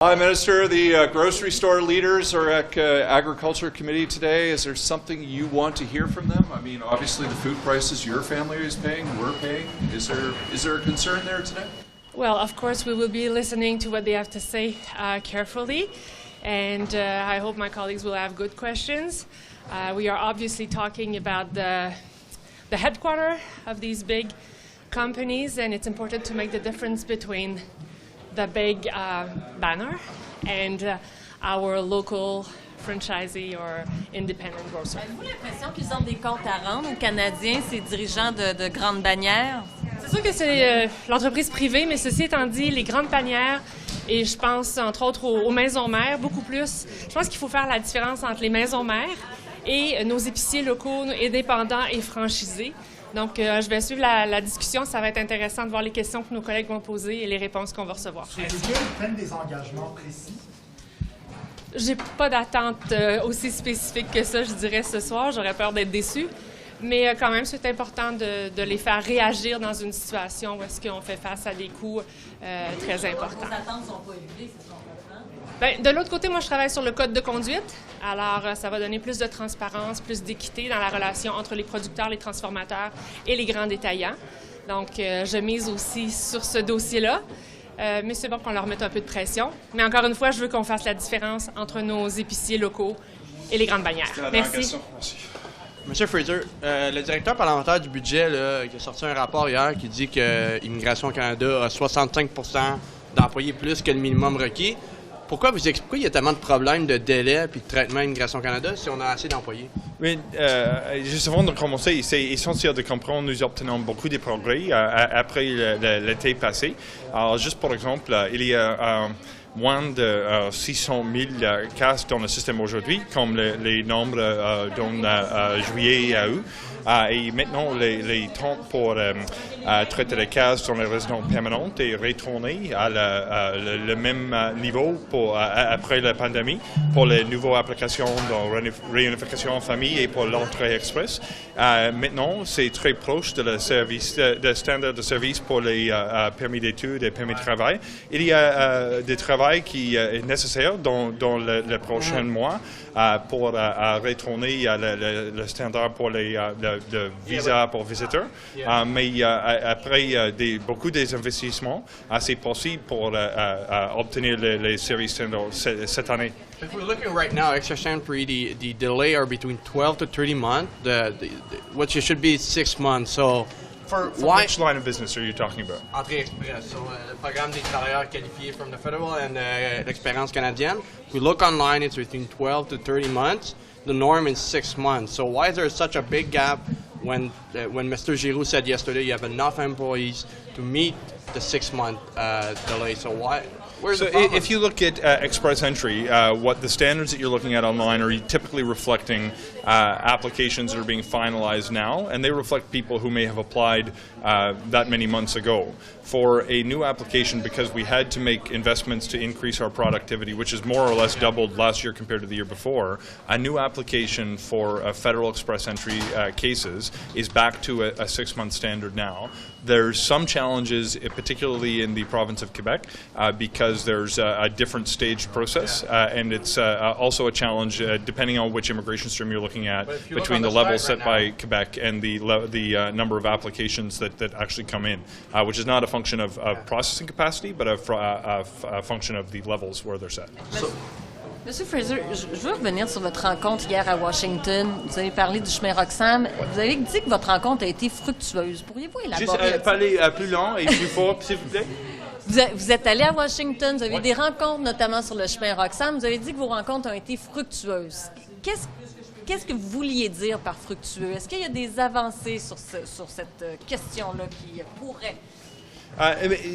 Hi, Minister. The grocery store leaders are at Agriculture Committee today. Is there something you want to hear from them? I mean, obviously the food prices your family is paying, we're paying. Is there a concern there today? Well, of course, we will be listening to what they have to say carefully, and I hope my colleagues will have good questions. We are obviously talking about the headquarters of these big companies, and it's important to make the difference between the big banner and our local franchisee or independent grocer. Avez-vous l'impression qu'ils ont des comptes à rendre aux Canadiens, ces dirigeants de grandes bannières? C'est sûr que c'est l'entreprise privée, mais ceci étant dit, les grandes bannières, et je pense entre autres aux maisons mères, beaucoup plus. Je pense qu'il faut faire la différence entre les maisons mères et nos épiciers locaux, indépendants et franchisés. Donc, je vais suivre la discussion. Ça va être intéressant de voir les questions que nos collègues vont poser et les réponses qu'on va recevoir. Est-ce qu'ils prennent des engagements précis? J'ai pas d'attente aussi spécifique que ça, je dirais, ce soir. J'aurais peur d'être déçue. Mais quand même, c'est important de les faire réagir dans une situation où est-ce qu'on fait face à des coûts très importants. Vos attentes ne sont pas élevées, c'est ce qu'on comprend? Bien, de l'autre côté, moi, je travaille sur le code de conduite. Alors, ça va donner plus de transparence, plus d'équité dans la relation entre les producteurs, les transformateurs et les grands détaillants. Donc, je mise aussi sur ce dossier-là. Mais c'est bon qu'on leur mette un peu de pression. Mais encore une fois, je veux qu'on fasse la différence entre nos épiciers locaux et les grandes bannières. Merci. Monsieur Fraser, le directeur parlementaire du budget là, qui a sorti un rapport hier qui dit que Immigration Canada a 65 % d'employés plus que le minimum requis. Pourquoi il y a tellement de problèmes de délai et de traitement Immigration Canada si on a assez d'employés? Oui, juste avant de commencer, c'est essentiel de comprendre nous obtenons beaucoup de progrès après l'été passé. Alors, juste pour exemple, il y a moins de 600 000 cas dans le système aujourd'hui, comme les nombres dans juillet et août. Et maintenant, les temps pour traiter les cas dans les résidents permanents est retourné à le même niveau après la pandémie pour les nouvelles applications de réunification en famille et pour l'entrée express. Maintenant, c'est très proche de le standard de service pour les permis d'études et permis de travail. Il y a des travail qui est nécessaire dans le prochain mois pour retourner à le standard pour le visa pour visiteurs. Mais après beaucoup des investissements, c'est possible pour obtenir les services standards cette année. If we're looking right now, extra stand for the delay are between 12 to 30 months. What should be 6 months. So, For which line of business are you talking about? Entrée express. So, le programme des travailleurs qualifiés from the federal and l'expérience canadienne. If we look online, it's between 12 to 30 months. The norm is 6 months. So why is there such a big gap when Mr. Giroux said yesterday you have enough employees to meet the 6-month delay? So why? So if you look at Express Entry, what the standards that you're looking at online are typically reflecting applications that are being finalized now, and they reflect people who may have applied that many months ago. For a new application, because we had to make investments to increase our productivity, which is more or less doubled last year compared to the year before, a new application for Federal Express Entry cases is back to a 6-month standard now. There's some challenges, particularly in the province of Quebec, because there's a different staged process, and it's also a challenge depending on which immigration stream you're looking at between the level set by Quebec and the number of applications that actually come in, which is not a function of processing capacity, but a function of the levels where they're set. Monsieur Fraser, je veux revenir sur votre rencontre hier à Washington. Vous avez parlé du chemin Roxham. Vous avez dit que votre rencontre a été fructueuse. Pourriez-vous élaborer? Juste parler plus lent et plus fort, s'il vous plaît. Vous êtes allé à Washington, vous avez eu des rencontres, notamment sur le chemin Roxham. Vous avez dit que vos rencontres ont été fructueuses. Qu'est-ce que vous vouliez dire par fructueux? Est-ce qu'il y a des avancées sur cette question-là qui pourraient...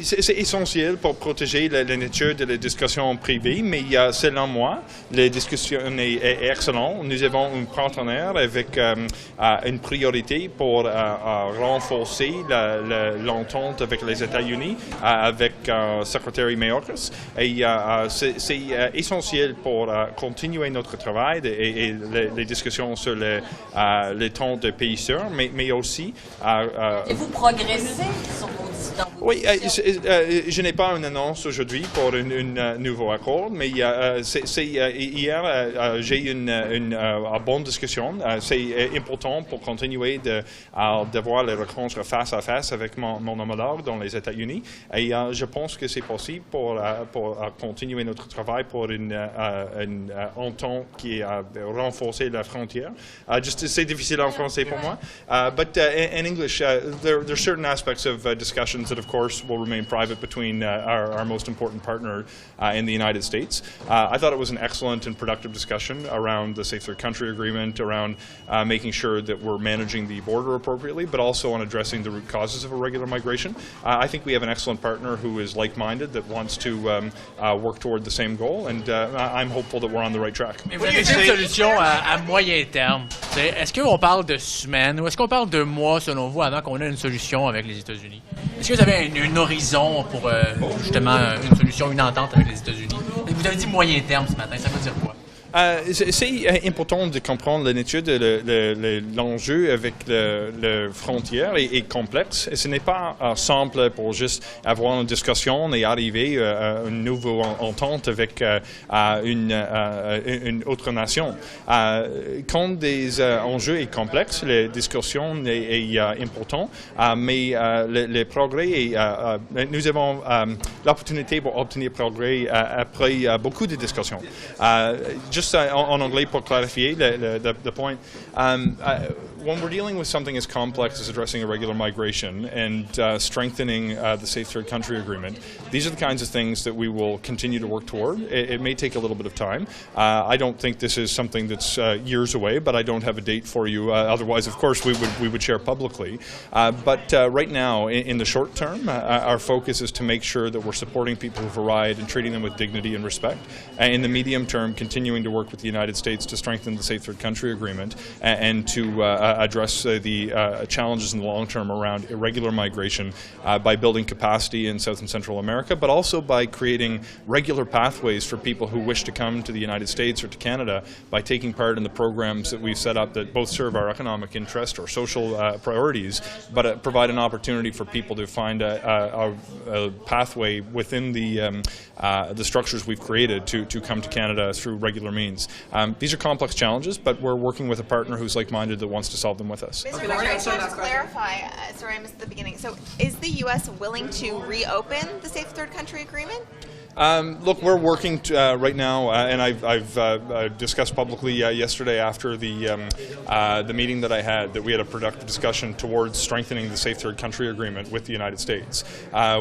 C'est essentiel pour protéger la nature de la discussion privée, mais selon moi, la discussion est excellente. Nous avons un partenaire avec une priorité pour renforcer l'entente avec les États-Unis, avec le secrétaire Mayorkas. Et c'est essentiel pour continuer notre travail et les discussions sur les temps de pays sûrs, mais aussi... Et vous progressez sur vos discussions? Oui, je n'ai pas une annonce aujourd'hui pour un nouveau accord, mais hier, j'ai une bonne discussion. C'est important pour continuer d'avoir les rencontres face à face avec mon homologue dans les États-Unis. Et je pense que c'est possible pour continuer notre travail pour une entente qui a renforcé la frontière. C'est difficile en français pour moi. But in English, there are certain aspects of discussions that, of course, will remain private between our most important partner in the United States. I thought it was an excellent and productive discussion around the Safe Third Country Agreement, around making sure that we're managing the border appropriately, but also on addressing the root causes of irregular migration. I think we have an excellent partner who is like-minded, that wants to work toward the same goal, and I'm hopeful that we're on the right track. Mais vous avez une solution à moyen terme. Est-ce qu'on parle de semaines ou est-ce qu'on parle de mois, selon vous, avant qu'on ait une solution avec les États-Unis? Est-ce que vous avez un horizon pour justement une solution, une entente avec les États-Unis? Vous avez dit moyen terme ce matin, ça veut dire quoi? C'est important de comprendre la nature de l'enjeu avec la frontière est complexe. Et ce n'est pas simple pour juste avoir une discussion et arriver à une nouvelle entente avec une autre nation. Quand des enjeux sont complexes, la discussion est importante, mais le progrès nous avons l'opportunité pour obtenir progrès après beaucoup de discussions. Just en anglais pour clarifier the point, when we're dealing with something as complex as addressing irregular migration and strengthening the Safe Third Country Agreement, these are the kinds of things that we will continue to work toward. It may take a little bit of time. I don't think this is something that's years away, but I don't have a date for you. Otherwise, of course, we would share publicly. But right now, in the short term, our focus is to make sure that we're supporting people who've arrived and treating them with dignity and respect. In the medium term, continuing to work with the United States to strengthen the Safe Third Country Agreement and to address the challenges in the long term around irregular migration by building capacity in South and Central America, but also by creating regular pathways for people who wish to come to the United States or to Canada by taking part in the programs that we've set up that both serve our economic interest or social priorities, but provide an opportunity for people to find a pathway within the structures we've created to come to Canada through regular means. These are complex challenges, but we're working with a partner who's like-minded that wants to solve them with us. Mr. Fraser, I just wanted to clarify, sorry I missed the beginning. So is the U.S. willing to reopen the Safe Third Country Agreement? Look, we're working right now, and I've discussed publicly yesterday after the meeting that I had, that we had a productive discussion towards strengthening the Safe Third Country Agreement with the United States.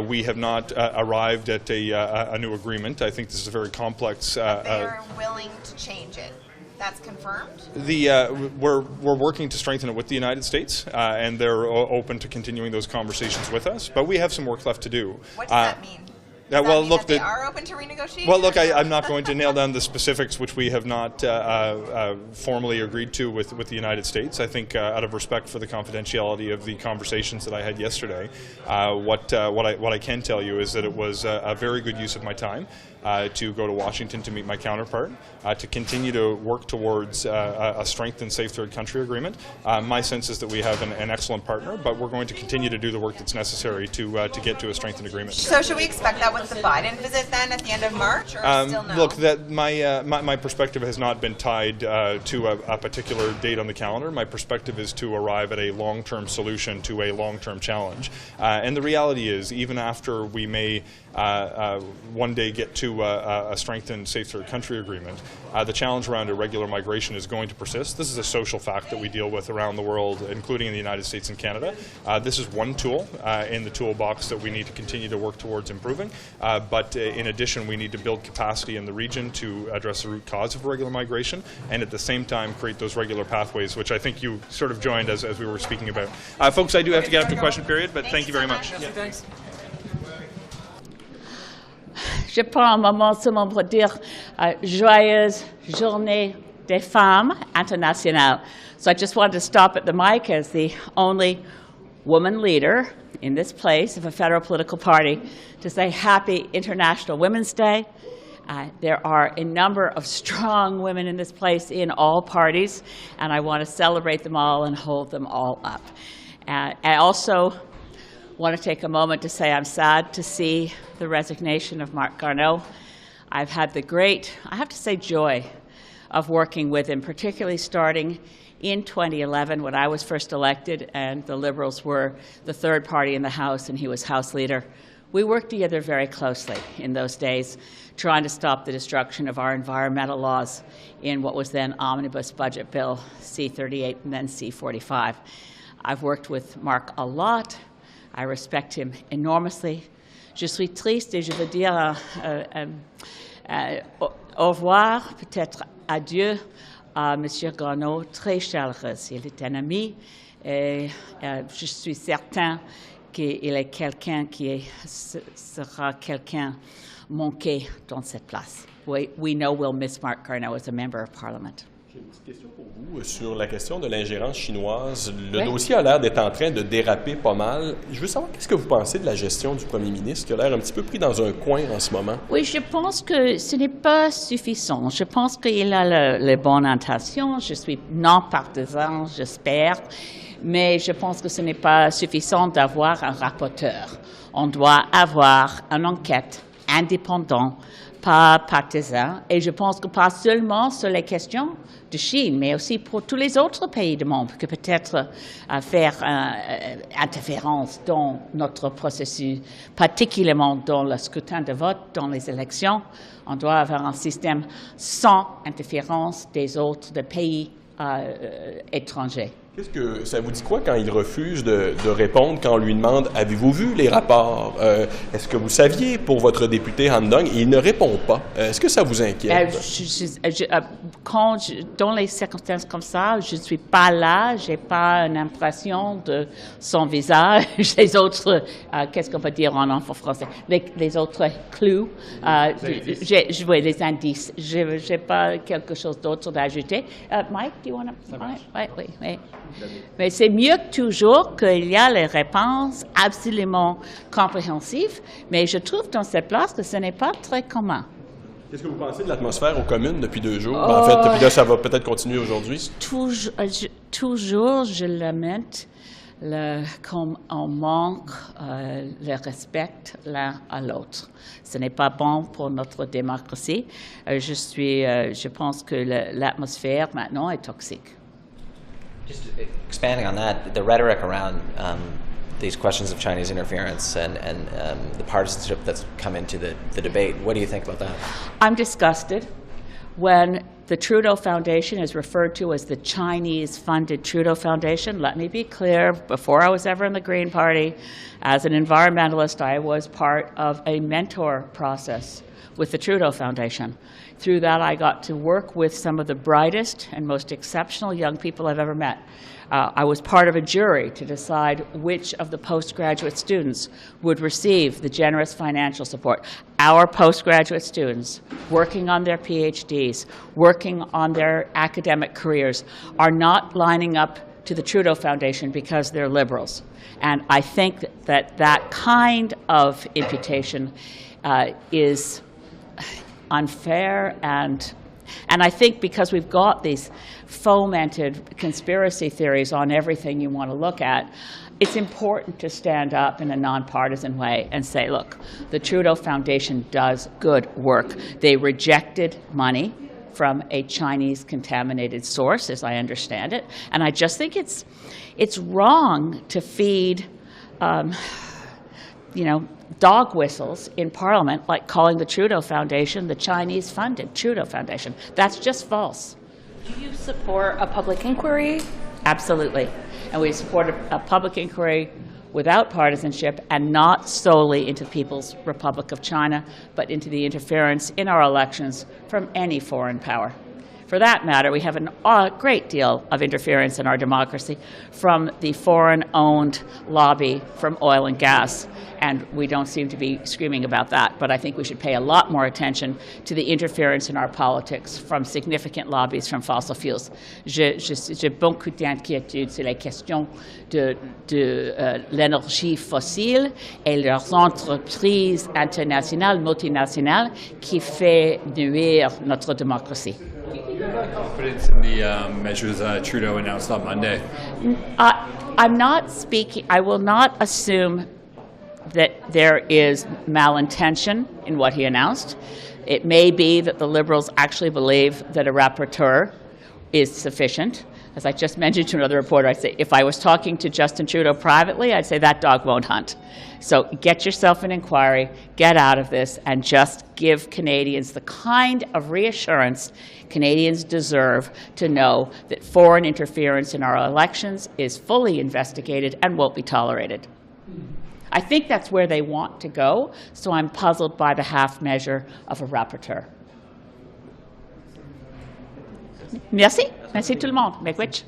We have not arrived at a new agreement. I think this is a very complex. They are willing to change it. That's confirmed? We're working to strengthen it with the United States, and they're open to continuing those conversations with us. But we have some work left to do. What does that mean? They are open to renegotiation? Well, look, I'm not going to nail down the specifics, which we have not formally agreed to with the United States. I think out of respect for the confidentiality of the conversations that I had yesterday, what I can tell you is that it was a very good use of my time to go to Washington to meet my counterpart, to continue to work towards a strengthened Safe Third Country Agreement. My sense is that we have an excellent partner, but we're going to continue to do the work that's necessary to get to a strengthened agreement. So should we expect that with the Biden visit then at the end of March, or still no? Look, my perspective has not been tied to a particular date on the calendar. My perspective is to arrive at a long-term solution to a long-term challenge. And the reality is, even after we may one day get to a strengthened Safe Third Country Agreement, the challenge around irregular migration is going to persist. This is a social fact that we deal with around the world, including in the United States and Canada. This is one tool in the toolbox that we need to continue to work towards improving. But in addition, we need to build capacity in the region to address the root cause of irregular migration, and at the same time create those regular pathways, which I think you sort of joined as we were speaking about. Folks, I do have to get up to question period, but thank you very much. Yeah, thanks. Je prends un moment seulement pour dire joyeuse journée des femmes internationales. So I just wanted to stop at the mic as the only woman leader in this place of a federal political party to say Happy International Women's Day. There are a number of strong women in this place in all parties, and I want to celebrate them all and hold them all up. I also want to take a moment to say I'm sad to see the resignation of Marc Garneau. I've had the great, I have to say, joy of working with him, particularly starting in 2011 when I was first elected and the Liberals were the third party in the House and he was House Leader. We worked together very closely in those days, trying to stop the destruction of our environmental laws in what was then Omnibus Budget Bill C-38 and then C-45. I've worked with Marc a lot. I respect him enormously. Je suis triste et je veux dire au revoir, peut-être adieu à M. Garneau, très chaleureuse. Il est un ami et je suis certain qu'il est quelqu'un qui sera quelqu'un manqué dans cette place. We know we'll miss Marc Garneau as a member of Parliament. J'ai une petite question pour vous sur la question de l'ingérence chinoise. Le dossier a l'air d'être en train de déraper pas mal. Je veux savoir qu'est-ce que vous pensez de la gestion du premier ministre qui a l'air un petit peu pris dans un coin en ce moment? Oui, je pense que ce n'est pas suffisant. Je pense qu'il a les bonnes intentions. Je suis non partisan, j'espère. Mais je pense que ce n'est pas suffisant d'avoir un rapporteur. On doit avoir une enquête indépendante, pas partisan. Et je pense que pas seulement sur les questions de Chine, mais aussi pour tous les autres pays du monde, que peut-être faire interférence dans notre processus, particulièrement dans le scrutin de vote, dans les élections. On doit avoir un système sans interférence des autres pays étrangers. Qu'est-ce que ça vous dit quoi quand il refuse de répondre quand on lui demande « Avez-vous vu les rapports? Est-ce que vous saviez pour votre député Han Dong? » Et il ne répond pas. Est-ce que ça vous inquiète? Dans les circonstances comme ça, je ne suis pas là, je n'ai pas une impression de son visage. Les autres, qu'est-ce qu'on peut dire en français? Les autres clous, les indices. Je n'ai pas quelque chose d'autre d'ajouter. Mike, do you want to? Oui. Mais c'est mieux que toujours qu'il y a les réponses absolument compréhensives, mais je trouve dans cette place que ce n'est pas très commun. Qu'est-ce que vous pensez de l'atmosphère aux communes depuis 2 jours? En fait, puis là, ça va peut-être continuer aujourd'hui. Toujours, je lamente comme on manque le respect l'un à l'autre. Ce n'est pas bon pour notre démocratie. Je pense que l'atmosphère maintenant est toxique. Just expanding on that, the rhetoric around these questions of Chinese interference and the partisanship that's come into the debate, what do you think about that? I'm disgusted when the Trudeau Foundation is referred to as the Chinese-funded Trudeau Foundation. Let me be clear, before I was ever in the Green Party, as an environmentalist, I was part of a mentor process with the Trudeau Foundation. Through that, I got to work with some of the brightest and most exceptional young people I've ever met. I was part of a jury to decide which of the postgraduate students would receive the generous financial support. Our postgraduate students, working on their PhDs, working on their academic careers, are not lining up to the Trudeau Foundation because they're Liberals. And I think that kind of imputation is unfair, and I think because we've got these fomented conspiracy theories on everything you want to look at, it's important to stand up in a nonpartisan way and say, look, the Trudeau Foundation does good work. They rejected money from a Chinese contaminated source, as I understand it, and I just think it's wrong to feed dog whistles in Parliament, like calling the Trudeau Foundation the Chinese-funded Trudeau Foundation. That's just false. Do you support a public inquiry? Absolutely. And we support a public inquiry without partisanship and not solely into the People's Republic of China, but into the interference in our elections from any foreign power. For that matter, we have a great deal of interference in our democracy from the foreign-owned lobby from oil and gas, and we don't seem to be screaming about that. But I think we should pay a lot more attention to the interference in our politics from significant lobbies from fossil fuels. J'ai beaucoup d'inquiétudes sur les questions de l'énergie fossile et leurs entreprises internationales, multinationales, qui fait nuire notre démocratie. Confidence in the measures Trudeau announced on Monday? I'm not speaking, I will not assume that there is malintention in what he announced. It may be that the Liberals actually believe that a rapporteur is sufficient. As I just mentioned to another reporter, I'd say if I was talking to Justin Trudeau privately, I'd say that dog won't hunt. So get yourself an inquiry, get out of this, and just give Canadians the kind of reassurance Canadians deserve to know that foreign interference in our elections is fully investigated and won't be tolerated. I think that's where they want to go, so I'm puzzled by the half measure of a rapporteur. Merci. Merci tout le monde. Miigwech.